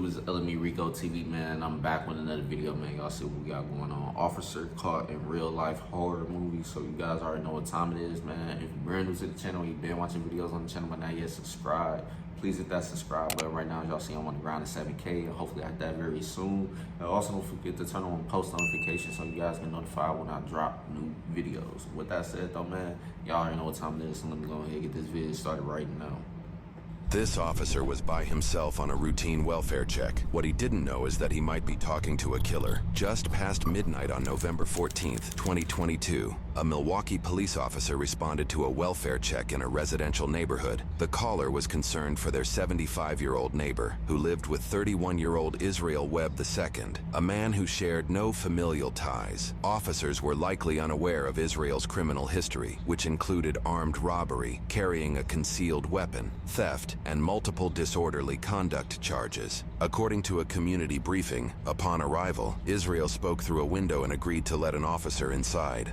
YouTube? It's LMERicoTv, man. I'm back with another video, man. Y'all see what we got going on. Officer caught in real life horror movie. So you guys already know what time it is, man. If you're brand new to the channel, you've been watching videos on the channel but not yet subscribed, please hit that subscribe button right now. As y'all see, I'm on the ground at 7K, and hopefully I hit that very soon. And also don't forget to turn on post notifications so you guys get notified when I drop new videos. With that said though, man, y'all already know what time it is, so let me go ahead and get this video started right now. This officer was by himself on a routine welfare check. What he didn't know is that he might be talking to a killer. Just past midnight on November 14th, 2022, a Milwaukee police officer responded to a welfare check in a residential neighborhood. The caller was concerned for their 75-year-old neighbor, who lived with 31-year-old Israel Webb II, a man who shared no familial ties. Officers were likely unaware of Israel's criminal history, which included armed robbery, carrying a concealed weapon, theft, and multiple disorderly conduct charges. According to a community briefing, upon arrival, Israel spoke through a window and agreed to let an officer inside.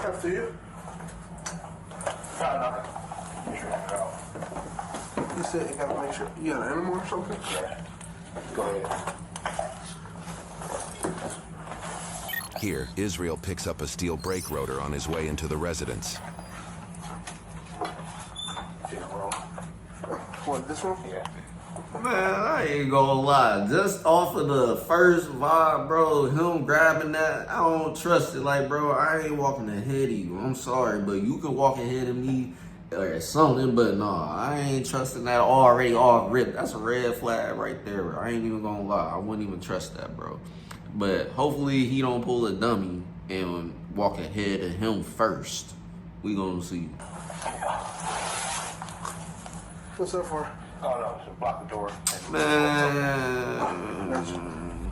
After you? You said you gotta make sure you got an animal or something? Yeah. Go ahead. Here, Israel picks up a steel brake rotor on his way into the residence. What, this one? Yeah. Man, I ain't gonna lie. Just off of the first vibe, bro, him grabbing that, I don't trust it. Like, bro, I ain't walking ahead of you. I'm sorry, but you can walk ahead of me or something, but no, I ain't trusting that already off rip. That's a red flag right there, bro. I ain't even gonna lie. I wouldn't even trust that, bro. But hopefully he don't pull a dummy and walk ahead of him first. We gonna see. What's that for? Oh no, to block the door. Man.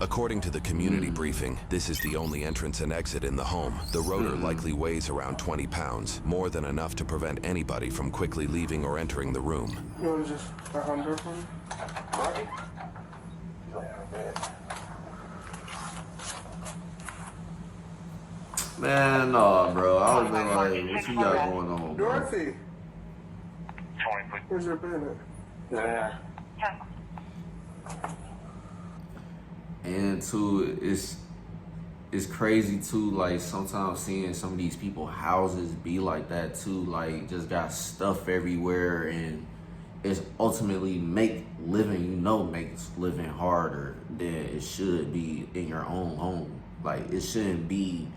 According to the community briefing, this is the only entrance and exit in the home. The rotor likely weighs around 20 pounds, more than enough to prevent anybody from quickly leaving or entering the room. You want to just knock on the door for me? Right? You lay on bed. Man, no, bro. I was like, what you got going on, bro? Dorothy! Where's your bed at? Yeah. And too, it's crazy too, like sometimes seeing some of these people houses be like that too, like just got stuff everywhere, and it's ultimately makes living harder than it should be in your own home. Like, it shouldn't be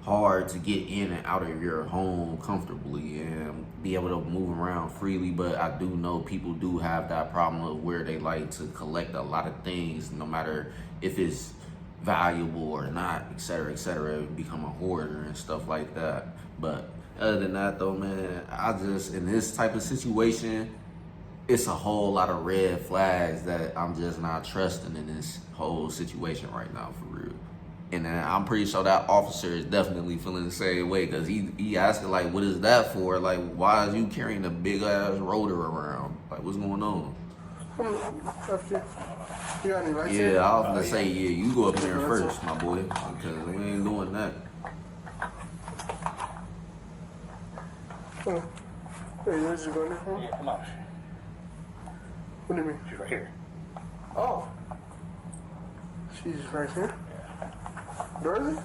hard to get in and out of your home comfortably and be able to move around freely, but I do know people do have that problem of where they like to collect a lot of things, no matter if it's valuable or not, etc., become a hoarder and stuff like that. But other than that though, man, I just, in this type of situation, it's a whole lot of red flags that I'm just not trusting in this whole situation right now, for real. And I'm pretty sure that officer is definitely feeling the same way, because he asking, like, what is that for? Like, why is you carrying a big-ass rotor around? Like, what's going on? You got any lights? Yeah, I was gonna say, yeah, you go up there first, my boy, because we ain't doing that. Oh. Hey, yours is going there for me? Yeah, come on. What do you mean? She's right here. Oh. She's right here? Dorothy?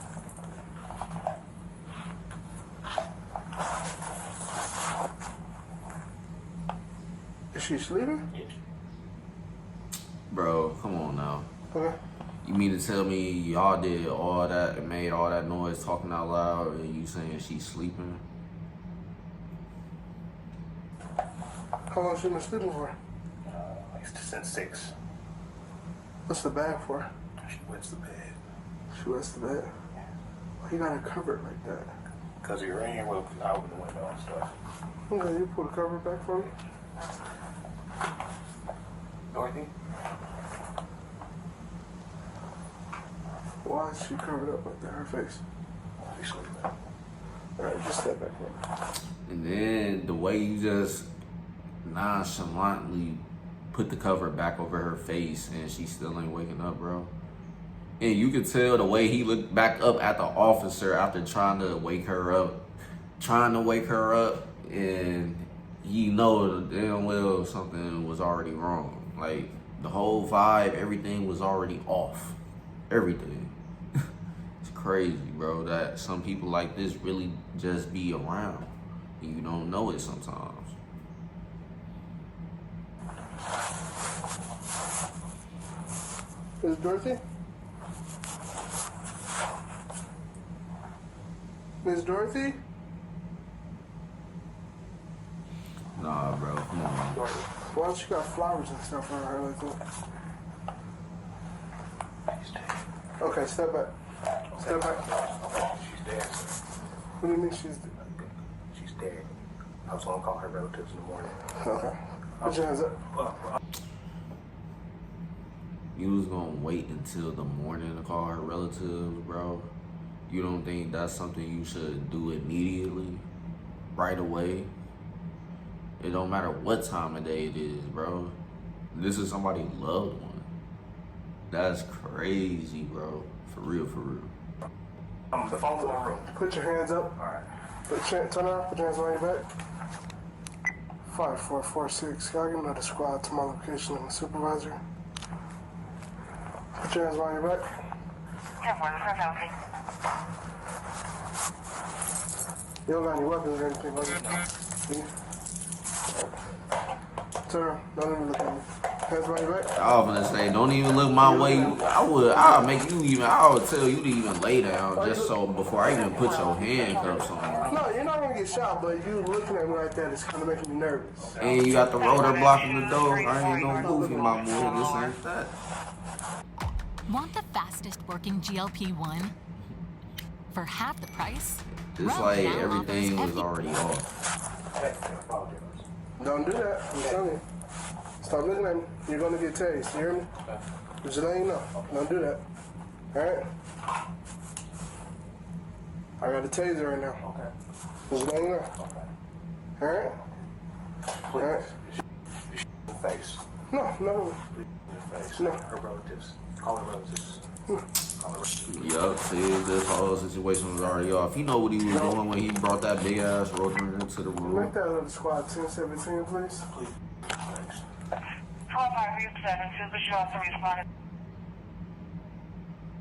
Is she sleeping? Yeah. Bro, come on now. Okay. You mean to tell me y'all did all that and made all that noise talking out loud, and you saying she's sleeping? How long she been sleeping for? Like since 6. What's the bag for? She wets the bed. She wets the bed? Why you got it covered like that? Because of your rain, well, I open the window and stuff. Okay, you pull the cover back for me? Dorothy? Why is she covered up like that, her face? She's sleeping. Alright, just step back for me. And then the way you just nonchalantly put the cover back over her face, and she still ain't waking up, bro. And you could tell the way he looked back up at the officer after trying to wake her up, and you know damn well something was already wrong. Like, the whole vibe, everything was already off. Everything. It's crazy, bro, that some people like this really just be around, and you don't know it sometimes. Is Dorothy? Miss Dorothy? Nah, bro, come on. Why don't you got flowers and stuff on her like that? She's dead. Okay, step back. Step back. She's dead. What do you mean she's dead? She's dead. I was gonna call her relatives in the morning. Okay. Put your hands up. You was gonna wait until the morning to call her relatives, bro? You don't think that's something you should do immediately? Right away? It don't matter what time of day it is, bro. This is somebody's loved one. That's crazy, bro. For real, for real. The phone's in my room. Put your hands up. Alright. Turn around. Put your hands behind your back. 5446. Can I get another squad to my location? I'm a supervisor. Put your hands behind your back. You don't got any weapons or anything like that? Turn around. Don't even look at me. Hands behind your back. I was gonna say, don't even look my way. I'll make you even, I'll tell you to even lay down just so before I even put your handcuffs on. No, you're not gonna get shot, but you looking at me like that is kind of making me nervous. And you got the rotor blocking the door. I ain't no goofy, my boy. This ain't that. Want the fastest working GLP-1? For half the price? It's Rome like now everything offers was already off. Don't do that. I'm telling you. Stop looking at me. You're gonna get tased. You hear me? Just letting you know. Don't do that. Alright? I got a taser right now. Okay. Just letting you know. Okay. Alright? Alright? The face. No. The face. No. Her relatives. Call her relatives. Call her relatives. Yup, see, this whole situation was already off. You know what he was doing when he brought that big ass rotor into the room. Make that other squad 1017, please. Please. Thanks. 12-5-7, Super Short, so responded.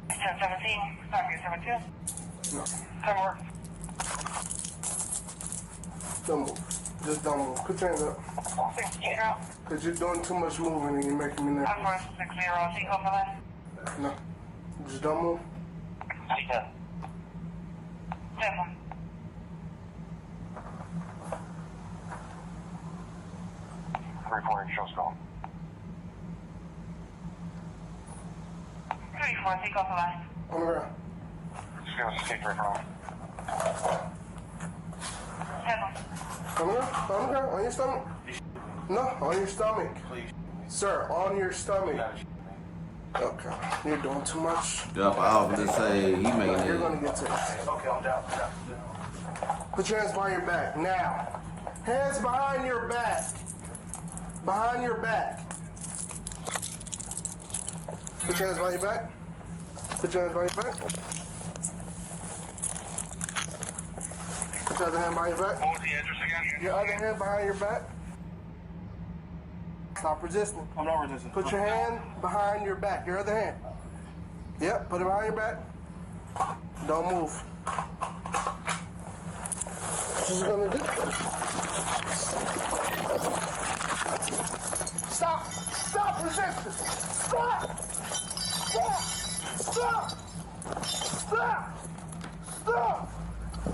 1017, 5-7-2. No. Come work. Don't move. Just don't move. Put your hands up. 60, Because you're doing too much moving and you're making me nervous. 60, Sequel for that. No. Just don't move. 7. 3-4, show skull. 3-4, Sequel for that. On the ground. Just give us a stick right from 7. On the ground. On the ground. On your stomach. No, on your stomach. Please. Sir, on your stomach. Okay. You're doing too much. Yup, I was gonna say, he making You're it. going to get tased. Okay, I'm down. Put your hands behind your back. Now. Hands behind your back. Behind your back. Put your hands behind your back. Put your hands behind your back. Put your other hand behind your back. What was the address again? Your other hand behind your back. Stop resisting. I'm not resisting. Put your hand behind your back. Your other hand. Yep, put it behind your back. Don't move. She's gonna do. Stop! Stop resisting! Stop! Stop! Stop! Stop! Stop!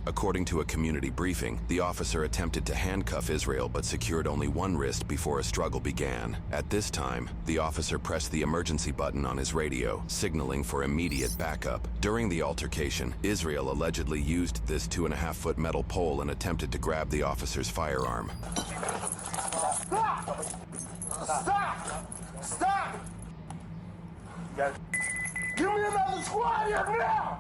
According to a community briefing, the officer attempted to handcuff Israel but secured only one wrist before a struggle began. At this time, the officer pressed the emergency button on his radio, signaling for immediate backup. During the altercation, Israel allegedly used this 2.5-foot metal pole and attempted to grab the officer's firearm. Stop! Stop! Stop! Give me another squad here now!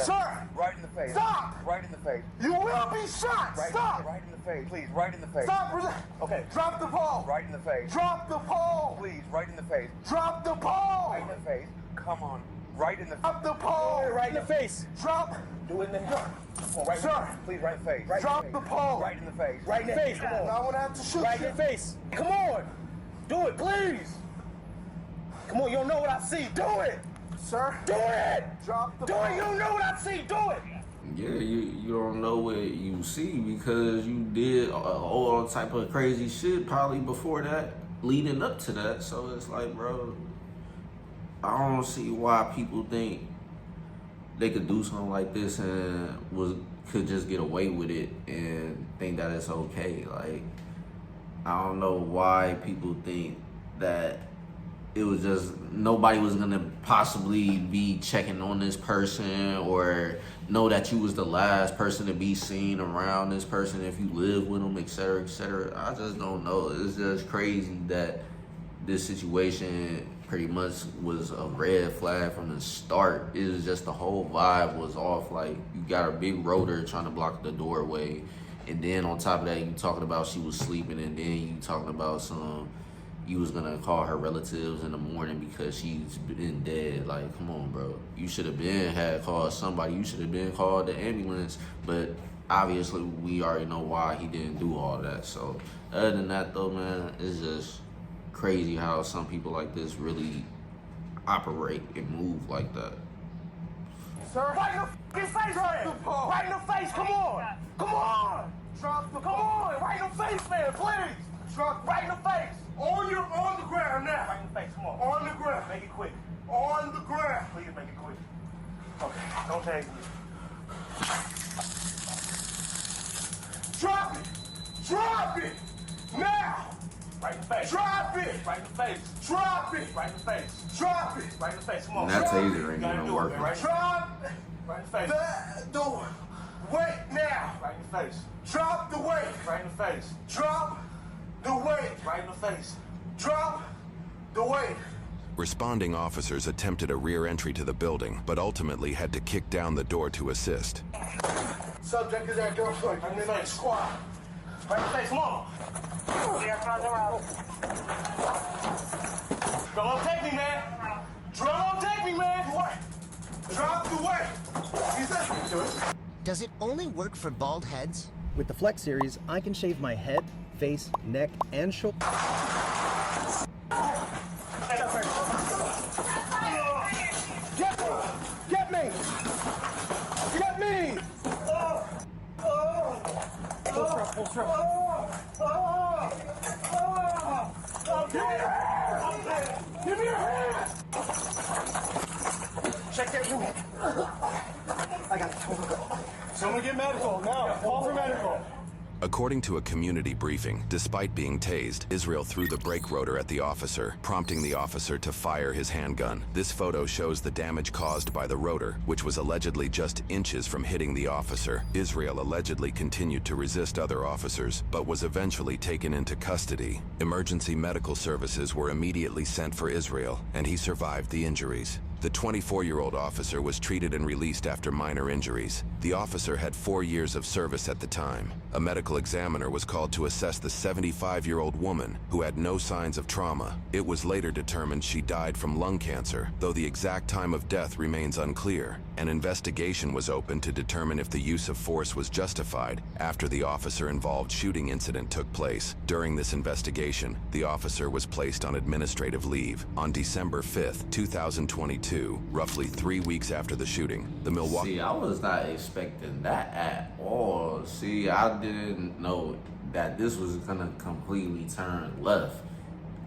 Sir! Right in the face. Stop! Right in the face. You will be shot! Right, Stop! right in the face. Please, right in the face. Stop! Okay. Drop the pole! Right in the face. Drop the pole! Please, right in the face. Drop the pole! Right in the face. Come on. Right in the Drop the pole! Right in the face. Drop! Do it in the Come on, right Sir. in the Please, right in the face. Right Drop in the the face. pole! Right in the face. Right in the face. Come on. I would have to shoot Right you. in the face. Come on. Do it, please. Come on, you don't know what I see. Do it. Sir? Do it. Drop the Do pole! it. You don't know what I see. Do it. Yeah, you don't know what you see because you did all type of crazy shit probably before that, leading up to that. So it's like, bro, I don't see why people think they could do something like this and could just get away with it and think that it's okay. Like, I don't know why people think that it was just nobody was gonna possibly be checking on this person or know that you was the last person to be seen around this person if you live with them, et cetera, et cetera. I just don't know. It's just crazy that this situation pretty much was a red flag from the start. It was just the whole vibe was off. Like, you got a big rotor trying to block the doorway, and then on top of that, you talking about she was sleeping, and then you talking about you was gonna call her relatives in the morning because she's been dead. Like, come on, bro. You should have had called somebody. You should have been called the ambulance. But obviously, we already know why he didn't do all that. So, other than that, though, man, it's just crazy how some people like this really operate and move like that. Sir? Right in the face, Drop man. the pole! Right in the face. Come on. Come on. Drop the Come pole! on. Right in the face, man. Please. Drop Right in the face. on the ground now! Right in the face. Come on. On the ground! Make it quick. On the ground! Please make it quick. Okay. Don't tag me. Drop it! Drop it! Now! Right in the face. Drop it! Right in the face. Drop it! Right in the face. Drop it! Right in the face. Come on. And that Drop taser it. ain't Gotta even do it, working. man. Right, Drop right in the face. the weight now! Right in the face. Drop the weight! Right in the face. Drop the weight! Right in the face. Drop the weight! Responding officers attempted a rear entry to the building, but ultimately had to kick down the door to assist. Subject is at gunpoint. I'm in that squad. Right in the face. Come on. Vehicle on the road. Don't take me, man. Don't take me, man. Drop the weight! He's listening to it. Does it only work for bald heads? With the Flex series, I can shave my head, face, neck, and shoulder. Get me! Get me! Give me your hand! Check that room. I got it. Someone get medical now. Call for medical. According to a community briefing, despite being tased, Israel threw the brake rotor at the officer, prompting the officer to fire his handgun. This photo shows the damage caused by the rotor, which was allegedly just inches from hitting the officer. Israel allegedly continued to resist other officers, but was eventually taken into custody. Emergency medical services were immediately sent for Israel, and he survived the injuries. The 24-year-old officer was treated and released after minor injuries. The officer had 4 years of service at the time. A medical examiner was called to assess the 75-year-old woman, who had no signs of trauma. It was later determined she died from lung cancer, though the exact time of death remains unclear. An investigation was opened to determine if the use of force was justified after the officer-involved shooting incident took place. During this investigation, the officer was placed on administrative leave. On December 5th, 2022, roughly 3 weeks after the shooting, the Milwaukee... See, I was not expecting that at all. See, I didn't know that this was gonna completely turn left.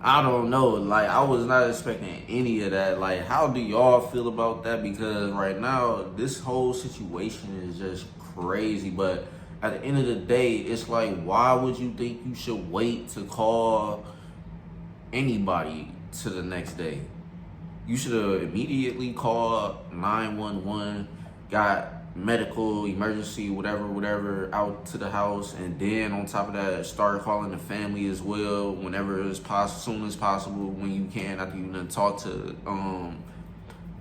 I don't know, like, I was not expecting any of that. Like, how do y'all feel about that? Because right now, this whole situation is just crazy. But at the end of the day, it's like, why would you think you should wait to call anybody to the next day? You should have immediately called 911, got medical emergency, whatever, out to the house, and then on top of that, start calling the family as well whenever it's possible, soon as possible, when you can, after you done talk to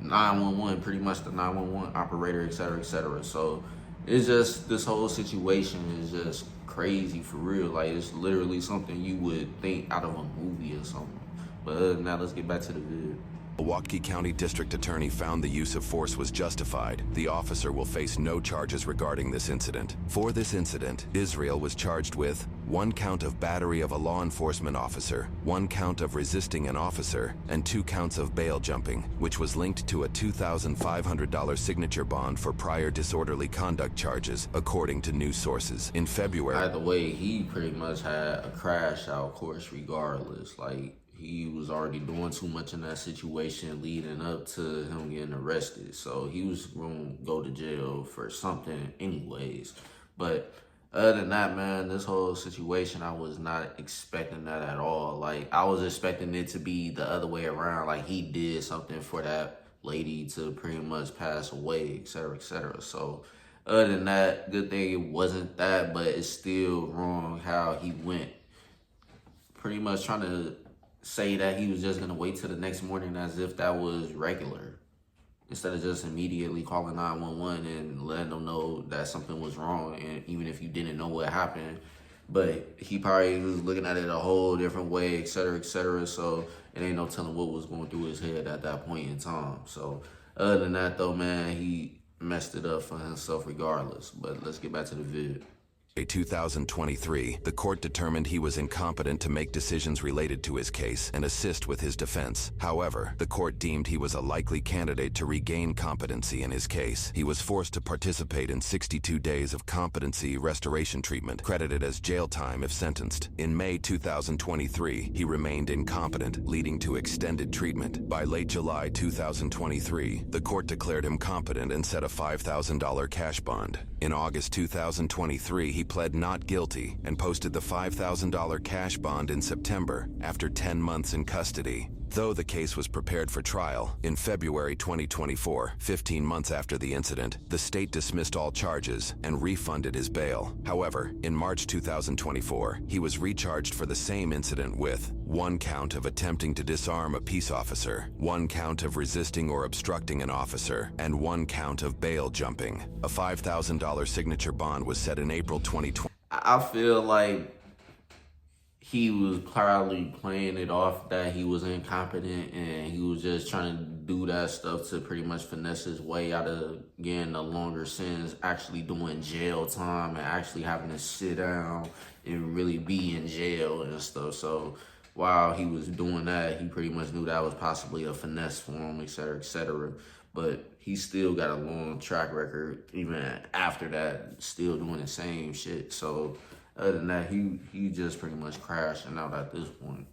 911, pretty much the 911 operator, et cetera, et cetera. So it's just, this whole situation is just crazy for real. Like, it's literally something you would think out of a movie or something. But other than that, let's get back to the vid. Milwaukee County District Attorney found the use of force was justified. The officer will face no charges regarding this incident. For this incident, Israel was charged with 1 count of battery of a law enforcement officer, 1 count of resisting an officer, and 2 counts of bail jumping, which was linked to a $2,500 signature bond for prior disorderly conduct charges, according to news sources. In February, Either way, he pretty much had a crash out course regardless. Like, he was already doing too much in that situation leading up to him getting arrested. So he was going to go to jail for something anyways. But other than that, man, this whole situation, I was not expecting that at all. Like, I was expecting it to be the other way around. Like, he did something for that lady to pretty much pass away, et cetera, et cetera. So other than that, good thing it wasn't that, but it's still wrong how he went. Pretty much trying to say that he was just going to wait till the next morning as if that was regular, instead of just immediately calling 911 and letting them know that something was wrong, and even if you didn't know what happened. But he probably was looking at it a whole different way, et cetera, so it ain't no telling what was going through his head at that point in time. So other than that though, man, he messed it up for himself regardless. But let's get back to the vid. 2023, the court determined he was incompetent to make decisions related to his case and assist with his defense. However, the court deemed he was a likely candidate to regain competency in his case. He was forced to participate in 62 days of competency restoration treatment, credited as jail time if sentenced. In May 2023, he remained incompetent, leading to extended treatment. By late July 2023, the court declared him competent and set a $5,000 cash bond. In August 2023, he pled not guilty and posted the $5,000 cash bond in September after 10 months in custody. Though the case was prepared for trial, in February 2024, 15 months after the incident, the state dismissed all charges and refunded his bail. However, in March 2024, he was recharged for the same incident with 1 count of attempting to disarm a peace officer, 1 count of resisting or obstructing an officer, and 1 count of bail jumping. A $5,000 signature bond was set in April 2020. I feel like he was probably playing it off that he was incompetent and he was just trying to do that stuff to pretty much finesse his way out of getting a longer sentence, actually doing jail time and actually having to sit down and really be in jail and stuff. So while he was doing that, he pretty much knew that was possibly a finesse for him, et cetera, et cetera. But he still got a long track record, even after that, still doing the same shit. So other than that, he just pretty much crashing out at this point.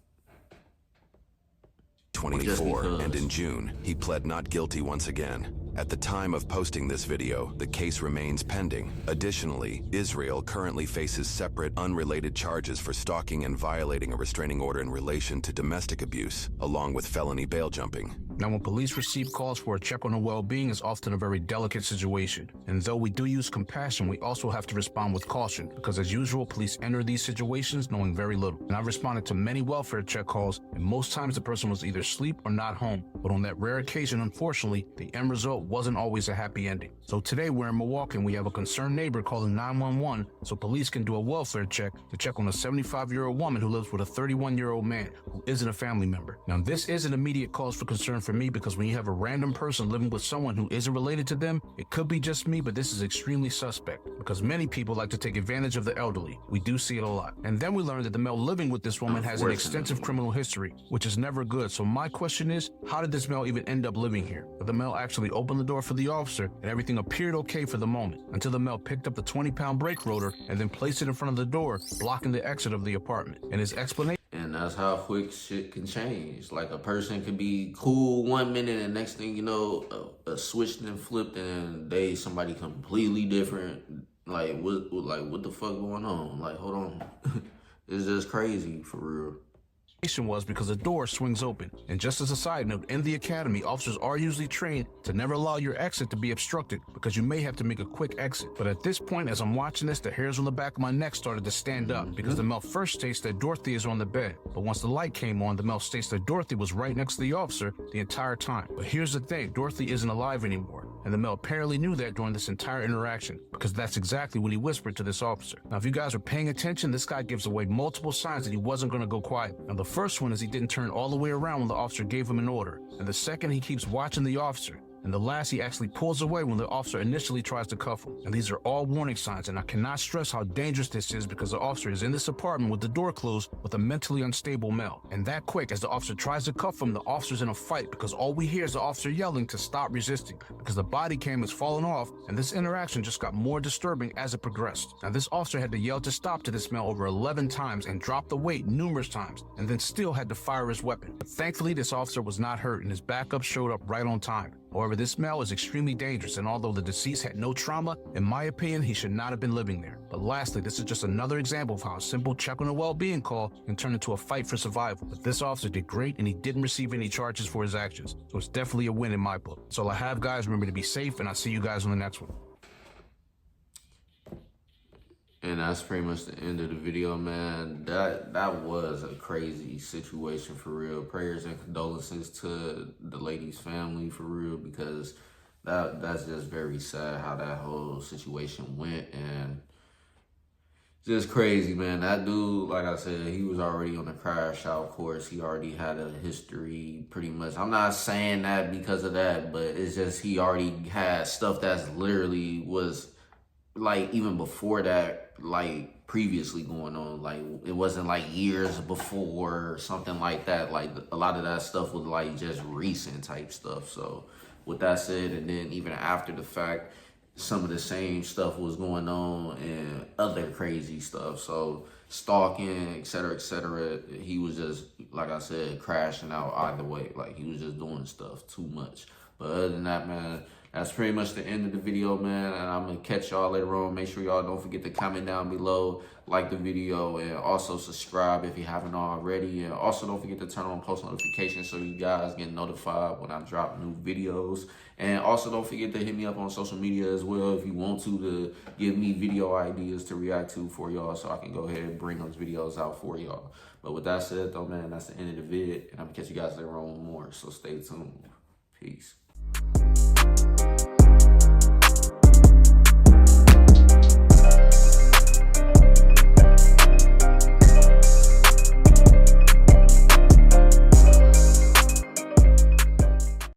2024, and in June, he pled not guilty once again. At the time of posting this video, the case remains pending. Additionally, Israel currently faces separate, unrelated charges for stalking and violating a restraining order in relation to domestic abuse, along with felony bail jumping. Now, when police receive calls for a check on their well-being, it's often a very delicate situation. And though we do use compassion, we also have to respond with caution, because as usual, police enter these situations knowing very little. And I've responded to many welfare check calls, and most times the person was either asleep or not home. But on that rare occasion, unfortunately, the end result wasn't always a happy ending. So today we're in Milwaukee and we have a concerned neighbor calling 911 so police can do a welfare check to check on a 75-year-old woman who lives with a 31-year-old man who isn't a family member. Now, this is an immediate cause for concern for me, because when you have a random person living with someone who isn't related to them, it could be just me, but this is extremely suspect because many people like to take advantage of the elderly. We do see it a lot. And then we learned that the male living with this woman has an extensive criminal history, which is never good. So my question is, how did this male even end up living here? Did the male actually open the door for the officer and everything appeared okay for the moment until the male picked up the 20-pound brake rotor and then placed it in front of the door, blocking the exit of the apartment? And his explanation. And that's how quick shit can change. Like, a person can be cool 1 minute and next thing you know, a switch and flipped and somebody completely different. Like what the fuck going on? Like, hold on. It's just crazy for real. was because the door swings open. And just as a side note, in the academy, officers are usually trained to never allow your exit to be obstructed because you may have to make a quick exit. But at this point, as I'm watching this, the hairs on the back of my neck started to stand up because the male first states that Dorothy is on the bed. But once the light came on, the male states that Dorothy was right next to the officer the entire time. But here's the thing, Dorothy isn't alive anymore. And the male apparently knew that during this entire interaction because that's exactly what he whispered to this officer. Now, if you guys are paying attention, this guy gives away multiple signs that he wasn't going to go quiet. Now, the first one is he didn't turn all the way around when the officer gave him an order. And the second, he keeps watching the officer. And the last, he actually pulls away when the officer initially tries to cuff him. And these are all warning signs, and I cannot stress how dangerous this is because the officer is in this apartment with the door closed with a mentally unstable male. And that quick, as the officer tries to cuff him, the officer's in a fight because all we hear is the officer yelling to stop resisting because the body cam is falling off, and this interaction just got more disturbing as it progressed. Now, this officer had to yell to stop to this male over 11 times and drop the weight numerous times, and then still had to fire his weapon. But thankfully, this officer was not hurt, and his backup showed up right on time. However, this male is extremely dangerous, and although the deceased had no trauma, in my opinion, he should not have been living there. But lastly, this is just another example of how a simple check on a well-being call can turn into a fight for survival. But this officer did great, and he didn't receive any charges for his actions. So it's definitely a win in my book. That's all I have, guys. Remember to be safe, and I'll see you guys on the next one. And that's pretty much the end of the video, man. That was a crazy situation for real. Prayers and condolences to the lady's family for real, because that's just very sad how that whole situation went. And just crazy, man. That dude, like I said, he was already on the crash out course. He already had a history pretty much. I'm not saying that because of that, but it's just he already had stuff that's literally was like even before that, like previously going on. Like it wasn't like years before or something like that. Like a lot of that stuff was like just recent type stuff. So with that said, and then even after the fact, some of the same stuff was going on and other crazy stuff. So stalking, et cetera, he was just, like I said, crashing out either way. Like he was just doing stuff too much. But other than that, man, that's pretty much the end of the video, man. And I'm going to catch y'all later on. Make sure y'all don't forget to comment down below, like the video, and also subscribe if you haven't already. And also don't forget to turn on post notifications so you guys get notified when I drop new videos. And also don't forget to hit me up on social media as well if you want to give me video ideas to react to for y'all so I can go ahead and bring those videos out for y'all. But with that said, though, man, that's the end of the vid. And I'm going to catch you guys later on with more. So stay tuned. Peace.